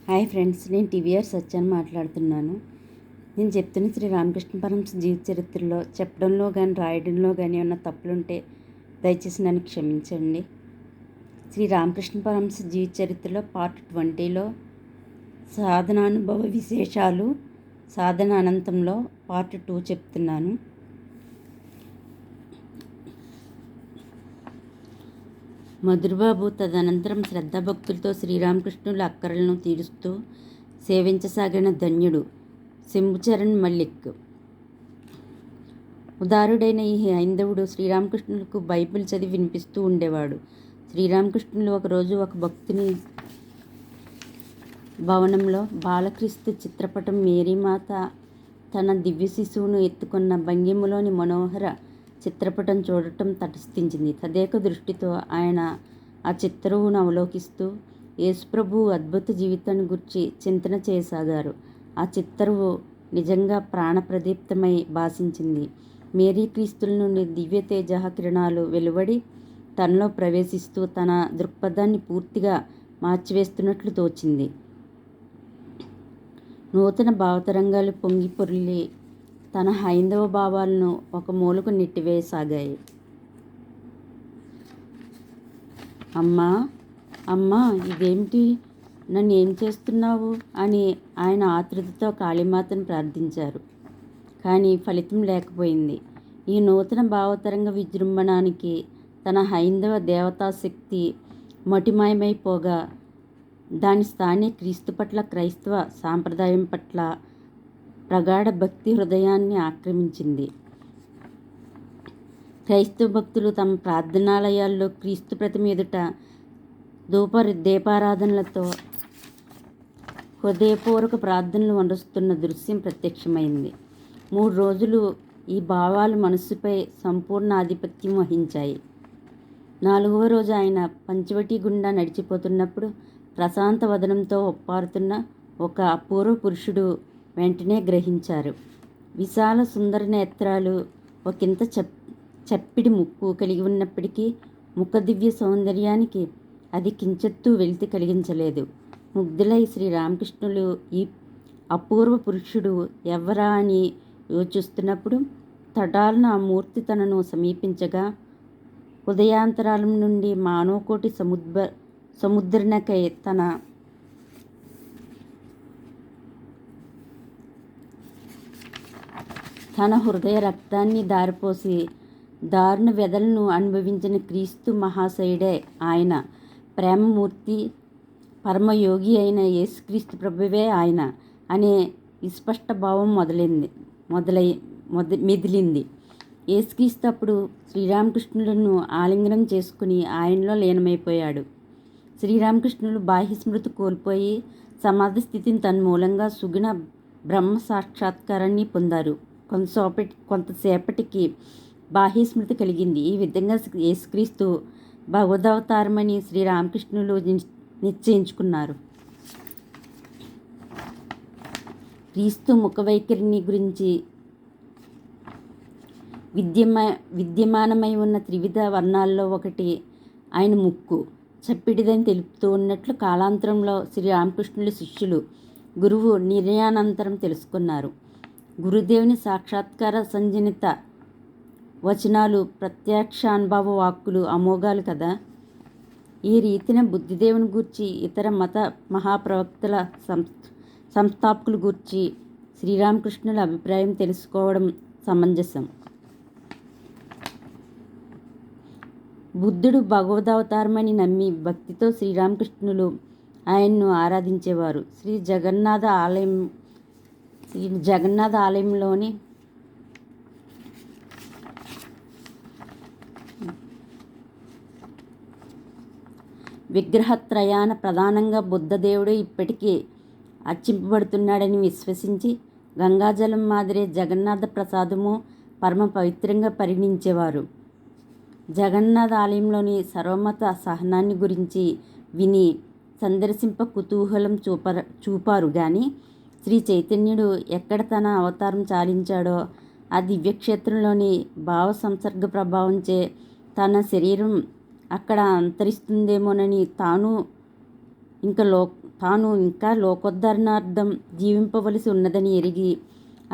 Hi friends, నేను TVR సత్యాన్ని మాట్లాడుతున్నాను. నేను చెప్తున్న శ్రీ రామకృష్ణ పరమహంస జీవిత చరిత్రలో చెప్పడంలో కానీ రాయడంలో కానీ ఏమన్నా తప్పులుంటే దయచేసి నన్ను క్షమించండి. శ్రీ రామకృష్ణ పరమహంస జీవిత చరిత్రలో పార్ట్ 20లో సాధనానుభవ విశేషాలు సాధన అనంతంలో పార్ట్ 2 చెప్తున్నాను. మధురబాబు తదనంతరం శ్రద్ధాభక్తులతో శ్రీరామకృష్ణుల అక్కరలను తీరుస్తూ సేవించసాగిన ధన్యుడు శంభుచరణ్ మల్లిక్. ఉదారుడైన ఈ హైందవుడు శ్రీరామకృష్ణులకు బైబిల్ చదివి వినిపిస్తూ ఉండేవాడు. శ్రీరామకృష్ణులు ఒకరోజు ఒక భక్తుని భవనంలో బాలక్రీస్తు చిత్రపటం మేరీమాత తన దివ్య శిశువును ఎత్తుకున్న భంగిమలోని మనోహర చిత్రపటం చూడటం తటస్థించింది. తదేక దృష్టితో ఆయన ఆ చిత్రవును అవలోకిస్తూ యేసుప్రభు అద్భుత జీవితాన్ని గురించి చింతన చేయసాగారు. ఆ చిత్రవు నిజంగా ప్రాణప్రదీప్తమై భాషించింది. మేరీ క్రీస్తుల నుండి దివ్య తేజ కిరణాలు వెలువడి తనలో ప్రవేశిస్తూ తన దృక్పథాన్ని పూర్తిగా మార్చివేస్తున్నట్లు తోచింది. నూతన భావతరంగాలు పొంగి పొర్లి తన హైందవ భావాలను ఒక మూలకు నెట్టివేయసాగాయి. అమ్మా అమ్మా, ఇదేమిటి? నన్ను ఏం చేస్తున్నావు అని ఆయన ఆతృతతో కాళీమాతను ప్రార్థించారు. కానీ ఫలితం లేకపోయింది. ఈ నూతన భావతరంగ విజృంభణానికి తన హైందవ దేవతాశక్తి మటిమాయమైపోగా దాని స్థానే క్రీస్తు పట్ల క్రైస్తవ సాంప్రదాయం పట్ల ప్రగాఢ భక్తి హృదయాన్ని ఆక్రమించింది. క్రైస్తవ భక్తులు తమ ప్రార్థనాలయాల్లో క్రీస్తు ప్రతిమ ఎదుట దీపారాధనలతో హృదయపూర్వక ప్రార్థనలు వనరుస్తున్న దృశ్యం ప్రత్యక్షమైంది. 3 రోజులు ఈ భావాలు మనస్సుపై సంపూర్ణ ఆధిపత్యం వహించాయి. 4వ రోజు ఆయన పంచవటి గుండా నడిచిపోతున్నప్పుడు ప్రశాంత వదనంతో ఒప్పారుతున్న ఒక అపూర్వ పురుషుడు వెంటనే గ్రహించారు. విశాల సుందర నేత్రాలు, ఒకంత చప్పిడి ముక్కు కలిగి ఉన్నప్పటికీ ముఖ దివ్య సౌందర్యానికి అది కించెత్తు వెలితి కలిగించలేదు. ముగ్ధులై శ్రీరామకృష్ణులు ఈ అపూర్వ పురుషుడు ఎవ్వరా అని యోచిస్తున్నప్పుడు తటాలన ఆ మూర్తి తనను సమీపించగా ఉదయాంతరాలం నుండి మానవకోటి సముద్రణకై తన హృదయ రక్తాన్ని దారిపోసి దారుణ వ్యధలను అనుభవించిన క్రీస్తు మహాశయుడే ఆయన. ప్రేమమూర్తి, పరమయోగి అయిన యేసుక్రీస్తు ప్రభువే ఆయన అనే విస్పష్ట భావం మెదిలింది. యేసుక్రీస్తు అప్పుడు శ్రీరామకృష్ణులను ఆలింగనం చేసుకుని ఆయనలో లీనమైపోయాడు. శ్రీరామకృష్ణులు బాహ్య స్మృతి కోల్పోయి సమాధి స్థితిని తన్మూలంగా సుగుణ బ్రహ్మ సాక్షాత్కారాన్ని పొందారు. కొంతసేపటికి బాహ్య స్మృతి కలిగింది. ఈ విధంగా యేసుక్రీస్తు భగవదవతారమని శ్రీరామకృష్ణులు నిశ్చయించుకున్నారు. క్రీస్తు ముఖ వైఖరిని గురించి విద్యమానమై ఉన్న త్రివిధ వర్ణాల్లో ఒకటి ఆయన ముక్కు చప్పిడిదని తెలుపుతూ ఉన్నట్లు కాలాంతరంలో శ్రీరామకృష్ణుల శిష్యులు గురువు నిర్ణయానంతరం తెలుసుకున్నారు. గురుదేవుని సాక్షాత్కార సంజనిత వచనాలు ప్రత్యక్ష అనుభవ వాక్కులు అమోఘాలు కదా. ఈ రీతిన బుద్ధిదేవుని గూర్చి ఇతర మత మహాప్రవక్తల సంస్థాపకుల గూర్చి శ్రీరామకృష్ణుల అభిప్రాయం తెలుసుకోవడం సమంజసం. బుద్ధుడు భగవదవతారమని నమ్మి భక్తితో శ్రీరామకృష్ణులు ఆయన్ను ఆరాధించేవారు. శ్రీ జగన్నాథ ఆలయంలోని విగ్రహత్రయాన ప్రధానంగా బుద్ధదేవుడు ఇప్పటికీ అర్చింపబడుతున్నాడని విశ్వసించి గంగాజలం మాదిరే జగన్నాథ ప్రసాదము పరమ పవిత్రంగా పరిగణించేవారు. జగన్నాథ ఆలయంలోని సర్వమత సహనాన్ని గురించి విని సందర్శింప కుతూహలం చూపారు గాని శ్రీ చైతన్యుడు ఎక్కడ తన అవతారం చాలించాడో ఆ దివ్యక్షేత్రంలోని భావ సంసర్గ ప్రభావంచే తన శరీరం అక్కడ అంతరిస్తుందేమోనని తాను ఇంకా తాను ఇంకా లోకోద్ధరణార్థం జీవింపవలసి ఉన్నదని ఎరిగి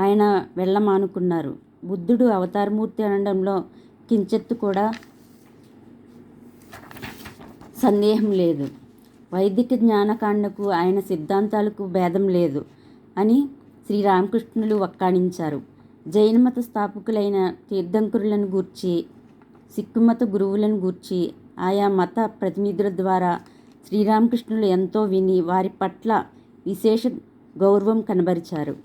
ఆయన వెళ్ళమానుకున్నారు. బుద్ధుడు అవతారమూర్తి అనడంలో కించెత్తు కూడా సందేహం లేదు. వైదిక జ్ఞానకాండకు ఆయన సిద్ధాంతాలకు భేదం లేదు అని శ్రీరామకృష్ణులు వక్కాణించారు. జైనమత స్థాపకులైన తీర్థంకరులను గూర్చి, సిక్కుమత గురువులను గూర్చి ఆయా మత ప్రతినిధుల ద్వారా శ్రీరామకృష్ణులు ఎంతో విని వారి పట్ల విశేష గౌరవం కనబరిచారు.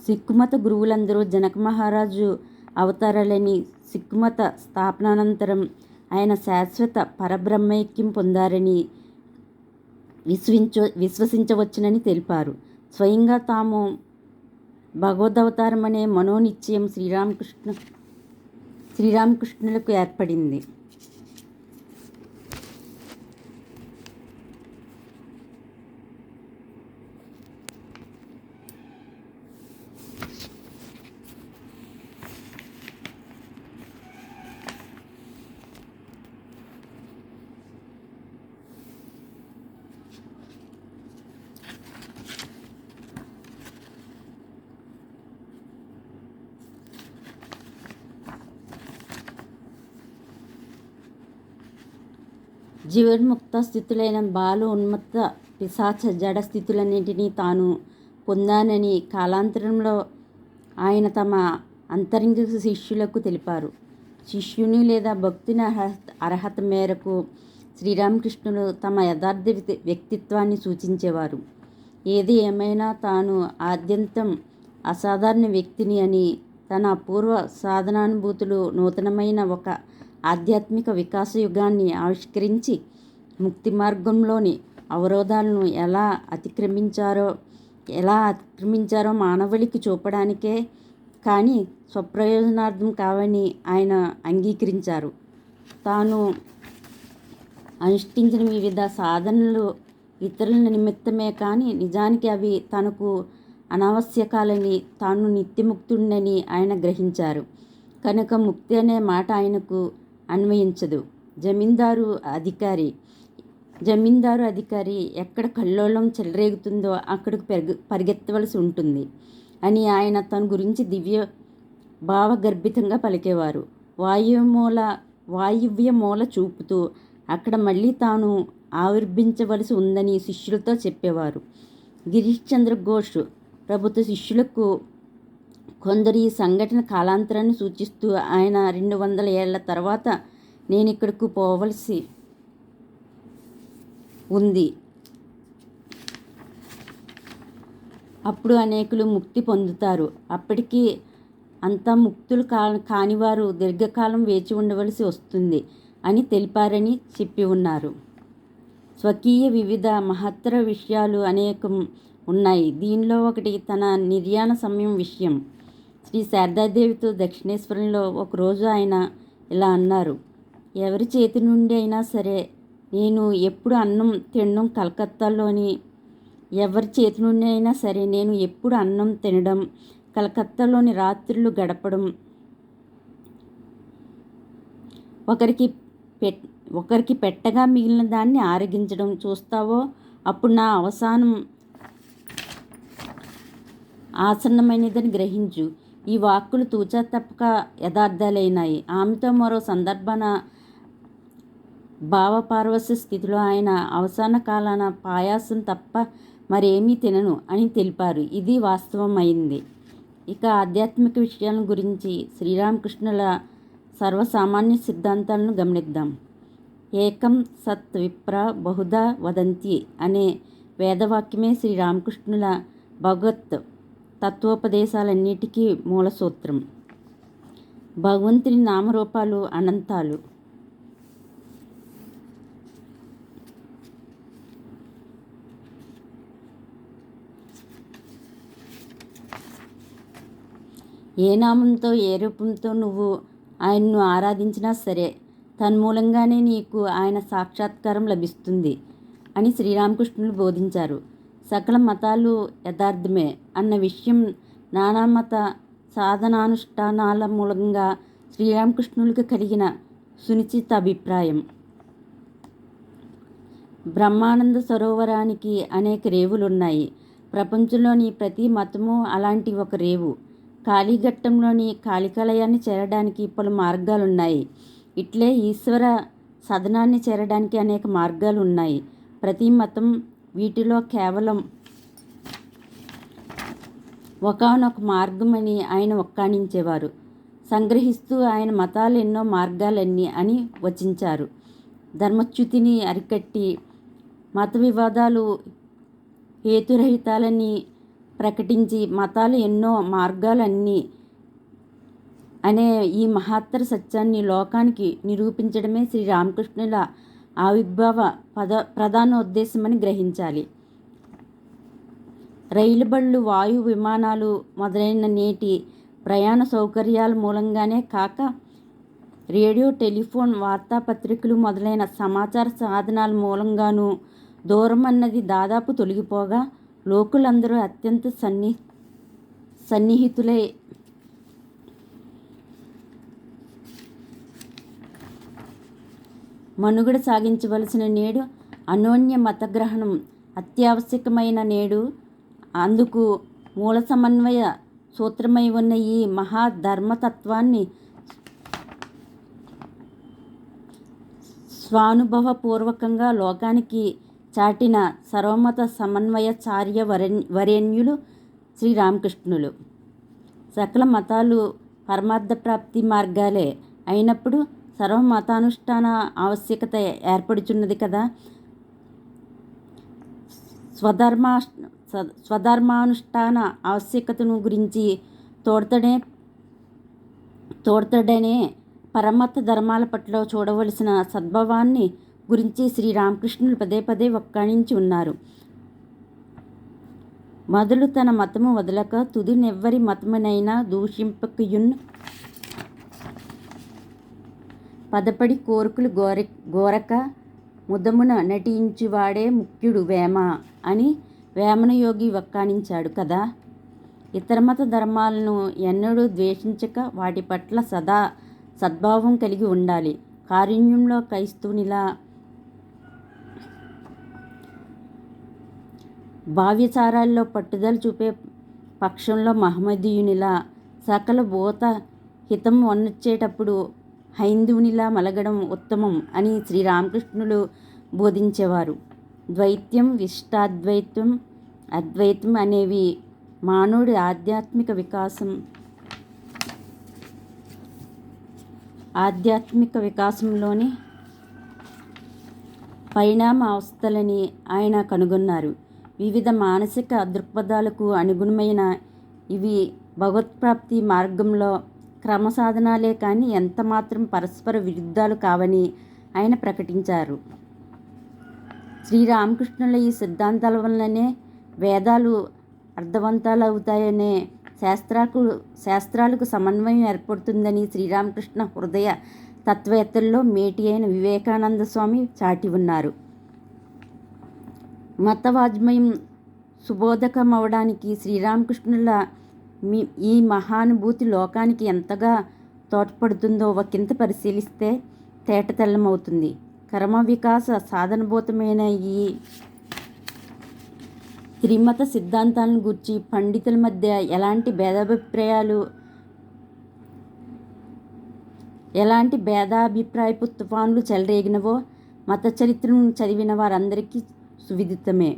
సిక్కుమత గురువులందరూ జనక మహారాజు అవతారాలని, సిక్కుమత స్థాపనానంతరం ఆయన శాశ్వత పరబ్రహ్మైక్యం పొందారని విశ్వసించవచ్చునని తెలిపారు. స్వయంగా తాము భగవదవతారం అనే మనోనిశ్చయం శ్రీరామకృష్ణులకు ఏర్పడింది. జీవన్ముక్త స్థితులైన బాలు, ఉన్మత్త, పిశాచ, జడ స్థితులన్నింటినీ తాను పొందానని కాలాంతరంలో ఆయన తమ అంతరంగిక శిష్యులకు తెలిపారు. శిష్యుని లేదా భక్తుని అర్హత మేరకు శ్రీరామకృష్ణులు తమ యథార్థ వ్యక్తిత్వాన్ని సూచించేవారు. ఏది ఏమైనా తాను ఆద్యంతం అసాధారణ వ్యక్తిని అని, తన అపూర్వ సాధనానుభూతులు నూతనమైన ఒక ఆధ్యాత్మిక వికాస యుగాన్ని ఆవిష్కరించి ముక్తి మార్గంలోని అవరోధాలను ఎలా అతిక్రమించారో మానవుడికి చూపడానికే కానీ స్వప్రయోజనార్థం కావని ఆయన అంగీకరించారు. తాను అనుష్ఠించిన వివిధ సాధనలు ఇతరుల నిమిత్తమే కానీ నిజానికి అవి తనకు అనావశ్యకాలని, తాను నిత్యముక్తుడని ఆయన గ్రహించారు. కనుక ముక్తి అనే మాట ఆయనకు అన్వయించదు. జమీందారు అధికారి ఎక్కడ కల్లోలం చెలరేగుతుందో అక్కడికి పరిగెత్తవలసి ఉంటుంది అని ఆయన తన గురించి దివ్య భావగర్భితంగా పలికేవారు. వాయువ్య మూల చూపుతూ అక్కడ మళ్ళీ తాను ఆవిర్భించవలసి ఉందని శిష్యులతో చెప్పేవారు. గిరీష్ చంద్ర ఘోష్ ప్రభుత్వ శిష్యులకు కొందరు ఈ సంఘటన కాలాంతరాన్ని సూచిస్తూ ఆయన 200 ఏళ్ల తర్వాత నేను ఇక్కడకు పోవలసి ఉంది, అప్పుడు అనేకులు ముక్తి పొందుతారు, అప్పటికి అంతా ముక్తులు కానివారు దీర్ఘకాలం వేచి ఉండవలసి వస్తుంది అని తెలిపారని చెప్పి ఉన్నారు. స్వకీయ వివిధ మహత్తర విషయాలు అనేకం ఉన్నాయి. దీనిలో ఒకటి తన నిర్యాణ సమయం విషయం. శ్రీ శారదాదేవితో దక్షిణేశ్వరంలో ఒకరోజు ఆయన ఇలా అన్నారు: ఎవరి చేతి నుండి అయినా సరే నేను ఎప్పుడు అన్నం తినడం కలకత్తాలోని రాత్రులు గడపడం, ఒకరికి పెట్టగా మిగిలిన దాన్ని ఆరగించడం చూస్తావో అప్పుడు నా అవసానం ఆసన్నమైనదని గ్రహించు. ఈ వాక్కులు తూచా తప్పక యథార్థాలైనాయి. ఆమెతో మరో సందర్భాన భావపారవస్య స్థితిలో ఆయన అవసాన కాలాన పాయాసం తప్ప మరేమీ తినను అని తెలిపారు. ఇది వాస్తవం అయింది. ఇక ఆధ్యాత్మిక విషయాల గురించి శ్రీరామకృష్ణుల సర్వసామాన్య సిద్ధాంతాలను గమనిద్దాం. ఏకం సత్ విప్ర బహుధా వదంతి అనే వేదవాక్యమే శ్రీరామకృష్ణుల భగవత్ తత్వోపదేశాలన్నిటికీ మూల సూత్రం. భగవంతుని నామరూపాలు అనంతాలు. ఏ నామంతో ఏ రూపంతో నువ్వు ఆయన్ను ఆరాధించినా సరే తన్మూలంగానే నీకు ఆయన సాక్షాత్కారం లభిస్తుంది అని శ్రీరామకృష్ణులు బోధించారు. సకల మతాలు యథార్థమే అన్న విషయం నానామత సాధనానుష్ఠానాల మూలంగా శ్రీరామకృష్ణులకు కలిగిన సునిశ్చిత అభిప్రాయం. బ్రహ్మానంద సరోవరానికి అనేక రేవులున్నాయి. ప్రపంచంలోని ప్రతి మతము అలాంటి ఒక రేవు. కాళీఘట్టంలోని కాళికాలయాన్ని చేరడానికి పలు మార్గాలున్నాయి. ఇట్లే ఈశ్వర సదనాన్ని చేరడానికి అనేక మార్గాలు ఉన్నాయి. ప్రతి మతం వీటిలో కేవలం ఒకానొక మార్గమని ఆయన ఒక్కాణించేవారు. సంగ్రహిస్తూ ఆయన మతాలు ఎన్నో మార్గాలన్నీ అని వచించారు. ధర్మచ్యుతిని అరికట్టి మత వివాదాలు హేతురహితాలని ప్రకటించి మతాలు ఎన్నో మార్గాలన్నీ అనే ఈ మహత్తర సత్యాన్ని లోకానికి నిరూపించడమే శ్రీరామకృష్ణుల ఆవిర్భావ ప్రధాన ఉద్దేశమని గ్రహించాలి. రైలు బళ్ళు, వాయు విమానాలు మొదలైన నేటి ప్రయాణ సౌకర్యాల మూలంగానే కాక రేడియో, టెలిఫోన్, వార్తాపత్రికలు మొదలైన సమాచార సాధనాల మూలంగానూ దూరం అన్నది దాదాపు తొలగిపోగా లోకులందరూ అత్యంత సన్నిహితులై మనుగడ సాగించవలసిన నేడు అన్యోన్య మతగ్రహణం అత్యావశ్యకమైన నేడు అందుకు మూల సమన్వయ సూత్రమై ఉన్న ఈ మహాధర్మతత్వాన్ని స్వానుభవపూర్వకంగా లోకానికి చాటిన సర్వమత సమన్వయాచార్య వరేణ్యులు శ్రీరామకృష్ణులు. సకల మతాలు పరమార్థప్రాప్తి మార్గాలే అయినప్పుడు సర్వమతానుష్ఠాన ఆవశ్యకత ఏర్పడుచున్నది కదా. స్వధర్మానుష్ఠాన ఆవశ్యకతను గురించి తోడ్తడనే పరమత ధర్మాల పట్ల చూడవలసిన సద్భావాన్ని గురించి శ్రీరామకృష్ణులు పదే పదే వక్కాణించి ఉన్నారు. మొదలు తన మతము వదలక తుది నెవ్వరి మతమునైనా దూషింపకయున్ పదపడి కోరికలు గోరక ముదమున నటించువాడే ముఖ్యుడు వేమ అని వేమనయోగి వక్కాణించాడు కదా. ఇతర మత ధర్మాలను ఎన్నడూ ద్వేషించక వాటి పట్ల సదా సద్భావం కలిగి ఉండాలి. కారుణ్యంలో క్రైస్తవునిలా, భావ్యచారాల్లో పట్టుదల చూపే పక్షంలో మహమ్మదీయునిలా, సకల భూత హితం వన్నొచ్చేటప్పుడు హైందవునిలా మలగడం ఉత్తమం అని శ్రీరామకృష్ణులు బోధించేవారు. ద్వైత్యం, విశిష్టాద్వైతం, అద్వైతం అనేవి మానవుడి ఆధ్యాత్మిక వికాసంలోని పరిణామ అవస్థలని ఆయన కనుగొన్నారు. వివిధ మానసిక దృక్పథాలకు అనుగుణమైన ఇవి భగవత్ప్రాప్తి మార్గంలో క్రమసాధనాలే కానీ ఎంతమాత్రం పరస్పర విరుద్ధాలు కావని ఆయన ప్రకటించారు. శ్రీరామకృష్ణుల ఈ సిద్ధాంతాల వల్లనే వేదాలు అర్థవంతాలవుతాయనే శాస్త్రాలకు సమన్వయం ఏర్పడుతుందని శ్రీరామకృష్ణ హృదయ తత్వవేత్తల్లో మేటి అయిన వివేకానంద స్వామి చాటి ఉన్నారు. మతవాజ్మయం సుబోధకమవడానికి శ్రీరామకృష్ణుల ఈ మహానుభూతి లోకానికి ఎంతగా తోడ్పడుతుందో ఒకంత పరిశీలిస్తే తేటతెల్లమవుతుంది. కర్మ వికాస సాధనభూతమైన ఈ త్రిమత సిద్ధాంతాలను గూర్చి పండితుల మధ్య ఎలాంటి భేదాభిప్రాయపు తుఫాన్లు చెలరేగినవో మత చరిత్రను చదివిన వారందరికీ సువిదితమే.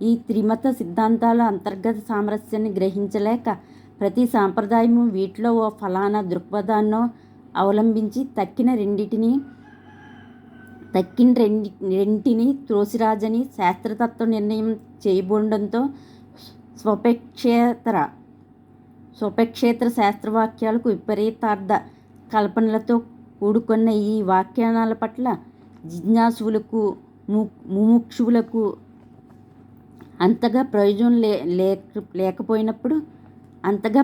ఈ త్రిమత సిద్ధాంతాల అంతర్గత సామరస్యాన్ని గ్రహించలేక ప్రతి సాంప్రదాయము వీటిలో ఓ ఫలానా దృక్పథాన్నో అవలంబించి తక్కిన రెంటిని త్రోసిరాజని శాస్త్రతత్వ నిర్ణయం చేయబోవడంతో స్వపక్షేతర శాస్త్రవాక్యాలకు విపరీతార్థ కల్పనలతో కూడుకున్న ఈ వ్యాఖ్యానాల పట్ల జిజ్ఞాసువులకు, ముముక్షువులకు అంతగా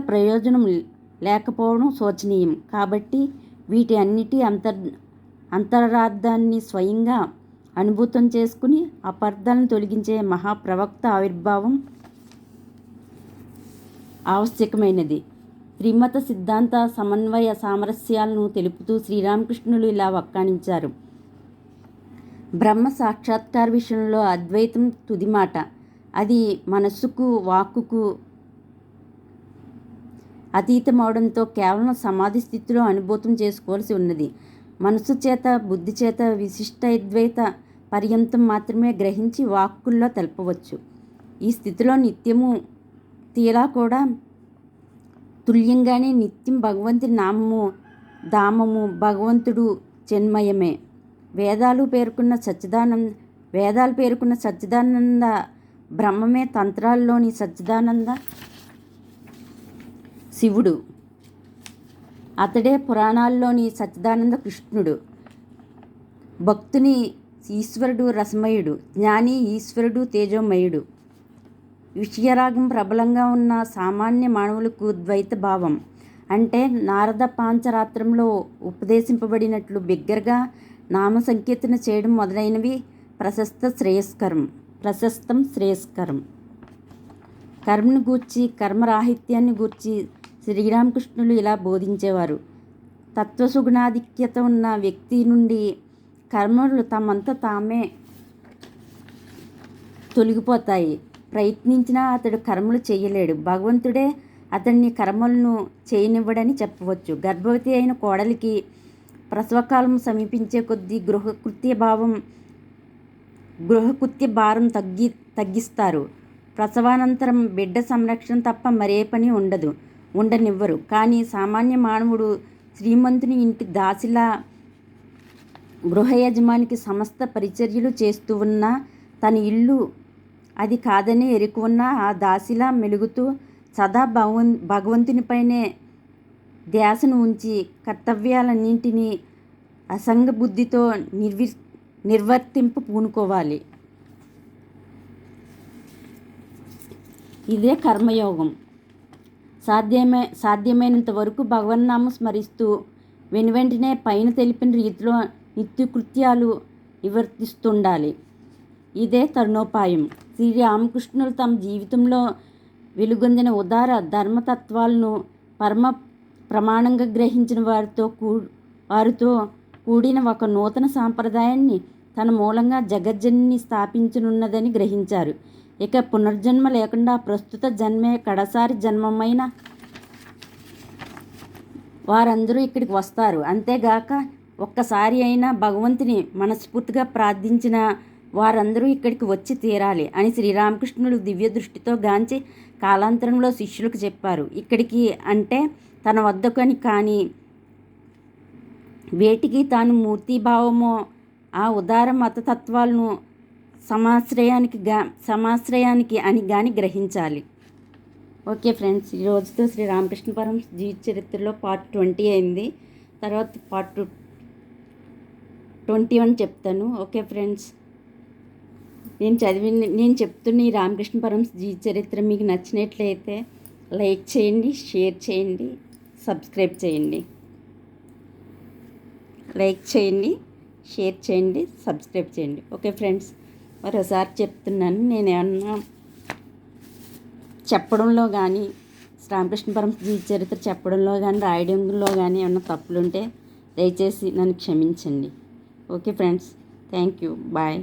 ప్రయోజనం లేకపోవడం శోచనీయం. కాబట్టి వీటి అన్నిటి అంతరార్థాన్ని స్వయంగా అనుభూతం చేసుకుని అపార్థాలను తొలగించే మహాప్రవక్త ఆవిర్భావం ఆవశ్యకమైనది. త్రిమత సిద్ధాంత సమన్వయ సామరస్యాలను తెలుపుతూ శ్రీరామకృష్ణులు ఇలా వక్కాణించారు. బ్రహ్మ సాక్షాత్కార విషయంలో అద్వైతం తుది మాట. అది మనస్సుకు వాక్కుకు అతీతమవడంతో కేవలం సమాధి స్థితిలో అనుభూతం చేసుకోవాల్సి ఉన్నది. మనస్సు చేత బుద్ధి చేత విశిష్టాద్వైత పర్యంతం మాత్రమే గ్రహించి వాక్కుల్లో తెలపవచ్చు. ఈ స్థితిలో నిత్యము తీరా కూడా తుల్యంగానే నిత్యం భగవంతుని నామము ధామము భగవంతుడు చిన్మయమే. వేదాలు పేర్కొన్న సచ్చిదానంద బ్రహ్మమే తంత్రాల్లోని సచ్చిదానంద శివుడు. అతడే పురాణాల్లోని సచ్చిదానంద కృష్ణుడు. భక్తుని ఈశ్వరుడు రసమయుడు, జ్ఞాని ఈశ్వరుడు తేజోమయుడు. విషయరాగం ప్రబలంగా ఉన్న సామాన్య మానవులకు ద్వైత భావం అంటే నారద పాంచరాత్రంలో ఉపదేశింపబడినట్లు బిగ్గరగా నామ సంకీర్తన చేయడం మొదలైనవి ప్రశస్తం శ్రేయస్కరం. కర్మను గూర్చి కర్మరాహిత్యాన్ని గూర్చి శ్రీరామకృష్ణులు ఇలా బోధించేవారు. తత్వసుగుణాధిక్యత ఉన్న వ్యక్తి నుండి కర్మలు తమంత తామే తొలగిపోతాయి. ప్రయత్నించినా అతడు కర్మలు చేయలేడు. భగవంతుడే అతన్ని కర్మలను చేయనివ్వడని చెప్పవచ్చు. గర్భవతి అయిన కోడలికి ప్రసవకాలం సమీపించే కొద్దీ గృహకృత్య భారం తగ్గిస్తారు. ప్రసవానంతరం బిడ్డ సంరక్షణ తప్ప మరే పని ఉండనివ్వరు. కానీ సామాన్య మానవుడు శ్రీమంతుని ఇంటి దాసిలా గృహ యజమానికి సమస్త పరిచర్యలు చేస్తూ ఉన్నా తన ఇల్లు అది కాదని ఎరుక ఉన్న ఆ దాసిలా మెలుగుతూ సదా భగవంతునిపైనే ధ్యాసను ఉంచి కర్తవ్యాలన్నింటినీ అసంగ బుద్ధితో నిర్వర్తింపు పూనుకోవాలి. ఇదే కర్మయోగం. సాధ్యమైనంత వరకు భగవన్నామం స్మరిస్తూ వెనువెంటనే పైన తెలిపిన రీతిలో నిత్యకృత్యాలు నివర్తిస్తుండాలి. ఇదే తరుణోపాయం. శ్రీరామకృష్ణులు తమ జీవితంలో వెలుగొందిన ఉదార ధర్మతత్వాలను పరమ ప్రమాణంగా గ్రహించిన వారితో కూడిన ఒక నూతన సాంప్రదాయాన్ని తన మూలంగా జగజ్జనని స్థాపించనున్నదని గ్రహించారు. ఇక పునర్జన్మ లేకుండా ప్రస్తుత జన్మే కడసారి జన్మమైన వారందరూ ఇక్కడికి వస్తారు. అంతేగాక ఒక్కసారి అయినా భగవంతుని మనస్ఫూర్తిగా ప్రార్థించిన వారందరూ ఇక్కడికి వచ్చి తీరాలి అని శ్రీరామకృష్ణుడు దివ్య దృష్టితో గాంచి కాలాంతరంలో శిష్యులకు చెప్పారు. ఇక్కడికి అంటే తన వద్దకని కానీ వేటికి తాను మూర్తిభావమో ఆ ఉదార మతతత్వాలను సమాశ్రయానికి అని కానీ గ్రహించాలి. ఓకే ఫ్రెండ్స్, ఈ రోజుతో శ్రీరామకృష్ణ పరమహంస జీవిత చరిత్రలో పార్ట్ 20 అయింది. తర్వాత పార్ట్ 21 చెప్తాను. ఓకే ఫ్రెండ్స్, నేను చెప్తున్న ఈ రామకృష్ణ పరమహంస జీవిత చరిత్ర మీకు నచ్చినట్లయితే లైక్ చేయండి, షేర్ చేయండి, సబ్స్క్రైబ్ చేయండి. లైక్ చేయండి, షేర్ చేయండి, సబ్స్క్రైబ్ చేయండి. ఓకే ఫ్రెండ్స్, మరోసారి చెప్తున్నాను. నేను ఏమన్నా చెప్పడంలో కానీ రామకృష్ణ పరమహంస జీవిత చరిత్ర చెప్పడంలో కానీ రాయడంలో కానీ ఏమన్నా తప్పులుంటే దయచేసి నన్ను క్షమించండి. Okay friends, thank you, bye.